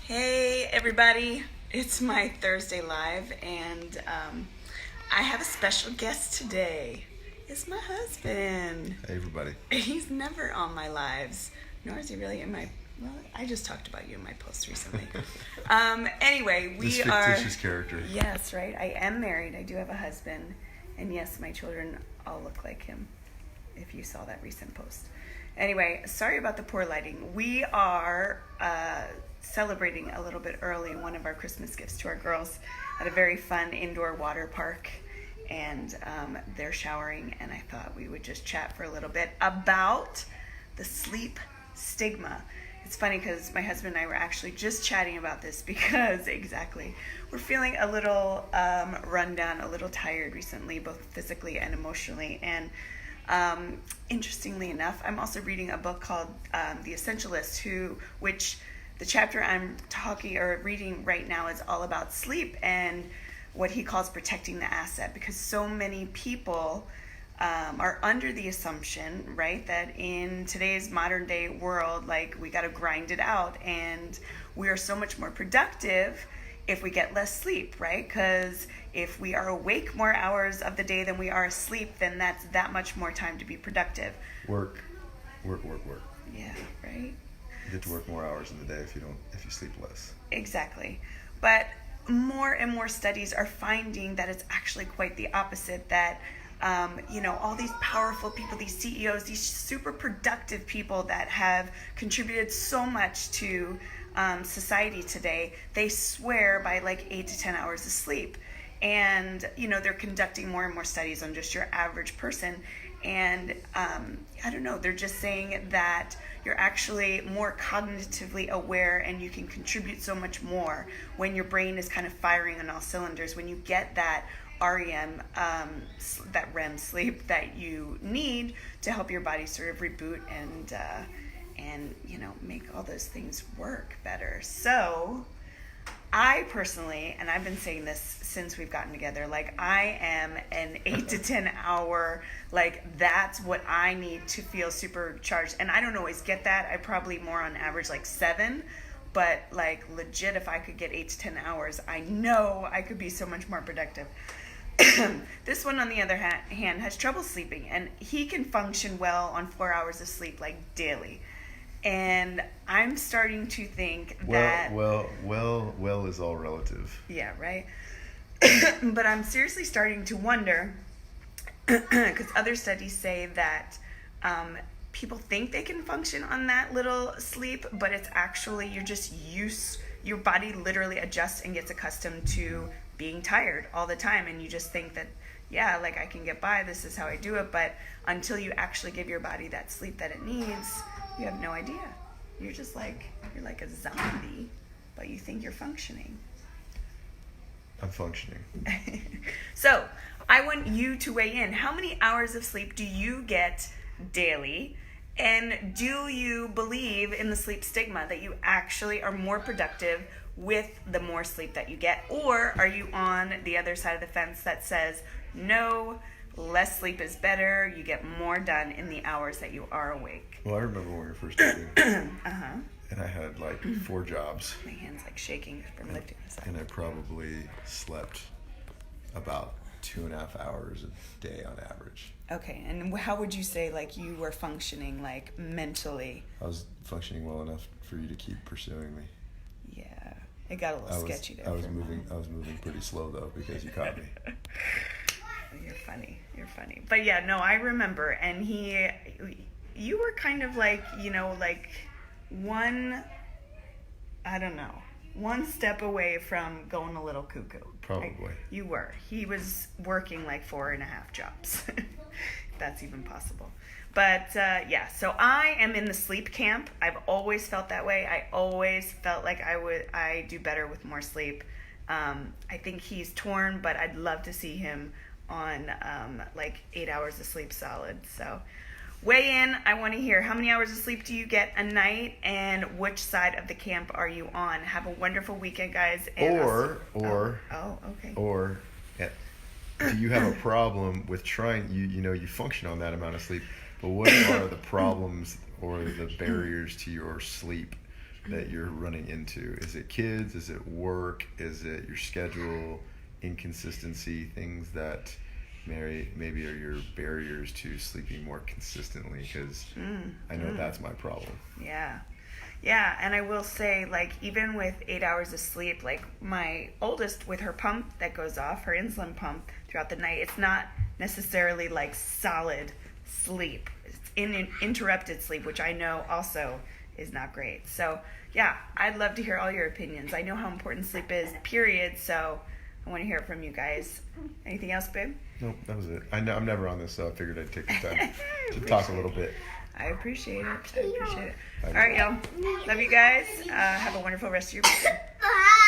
Hey everybody, it's my Thursday live and I have a special guest today. It's my husband. Hey everybody. He's never on my lives, nor is he really in my, well, I just talked about you in my posts recently. Anyway, we this fictitious character. Yes, right. I am married. I do have a husband. And yes, my children all look like him, if you saw that recent post. Anyway, sorry about the poor lighting. We are celebrating a little bit early one of our Christmas gifts to our girls at a very fun indoor water park. And they're showering, and I thought we would just chat for a little bit about the sleep stigma. It's funny because my husband and I were actually just chatting about this because we're feeling a little run down, a little tired recently, both physically and emotionally. And interestingly enough, I'm also reading a book called The Essentialist, which the chapter I'm reading right now is all about sleep and what he calls protecting the asset, because so many people are under the assumption, right, that in today's modern day world, like, we got to grind it out, and we are so much more productive if we get less sleep, right? Because if we are awake more hours of the day than we are asleep, then that's that much more time to be productive. Work. Yeah, right. You get to work more hours in the day if you sleep less. Exactly. But more and more studies are finding that it's actually quite the opposite, that all these powerful people, these CEOs, these super productive people that have contributed so much to society today, they swear by like 8 to 10 hours of sleep. And, they're conducting more and more studies on just your average person. And they're just saying that you're actually more cognitively aware and you can contribute so much more when your brain is kind of firing on all cylinders, when you get that REM, that REM sleep that you need to help your body sort of reboot and make all those things work better. So I personally, and I've been saying this since we've gotten together, like, I am an 8 to 10 hour, like, that's what I need to feel supercharged. And I don't always get that. I probably more on average like 7, but like, legit, if I could get 8 to 10 hours, I know I could be so much more productive. This one, on the other hand, has trouble sleeping, and he can function well on 4 hours of sleep, like, daily. And I'm starting to think that... Well is all relative. Yeah, right? But I'm seriously starting to wonder, because other studies say that people think they can function on that little sleep, but it's actually, your body literally adjusts and gets accustomed to being tired all the time, and you just think that, yeah, like, I can get by, this is how I do it. But until you actually give your body that sleep that it needs, you have no idea. You're like a zombie, but you think you're functioning. I'm functioning. So I want you to weigh in. How many hours of sleep do you get daily? And do you believe in the sleep stigma, that you actually are more productive with the more sleep that you get? Or are you on the other side of the fence that says, no, less sleep is better, you get more done in the hours that you are awake? Well, I remember when we were first dating. Uh-huh. And I had like 4 jobs. My hand's like shaking from lifting this up. And I probably slept about 2.5 hours a day on average. Okay, and how would you say, like, you were functioning, like, mentally? I was functioning well enough for you to keep pursuing me. Yeah, it got a little sketchy there. I was moving pretty slow though, because you caught me. You're funny. But yeah, no, I remember, and you were kind of like, like one step away from going a little cuckoo. Probably. Like, you were. He was working like 4.5 jobs. If that's even possible. But yeah, so I am in the sleep camp. I've always felt that way. I always felt like I do better with more sleep. I think he's torn, but I'd love to see him on like 8 hours of sleep solid. So weigh in. I want to hear, how many hours of sleep do you get a night, and which side of the camp are you on? Have a wonderful weekend, guys. And okay. Or do you have a problem with trying, you function on that amount of sleep, but what are the problems or the barriers to your sleep that you're running into? Is it kids? Is it work? Is it your schedule? Inconsistency? Things that maybe are your barriers to sleeping more consistently? Because I know that's my problem. Yeah, and I will say, like, even with 8 hours of sleep, like, my oldest, with her pump that goes off, her insulin pump throughout the night, it's not necessarily, like, solid sleep. It's interrupted sleep, which I know also is not great. So, yeah, I'd love to hear all your opinions. I know how important sleep is, period, so I want to hear it from you guys. Anything else, babe? Nope, that was it. I'm never on this, so I figured I'd take the time to talk a little bit. I appreciate it. All right, y'all. Love you guys. Have a wonderful rest of your weekend.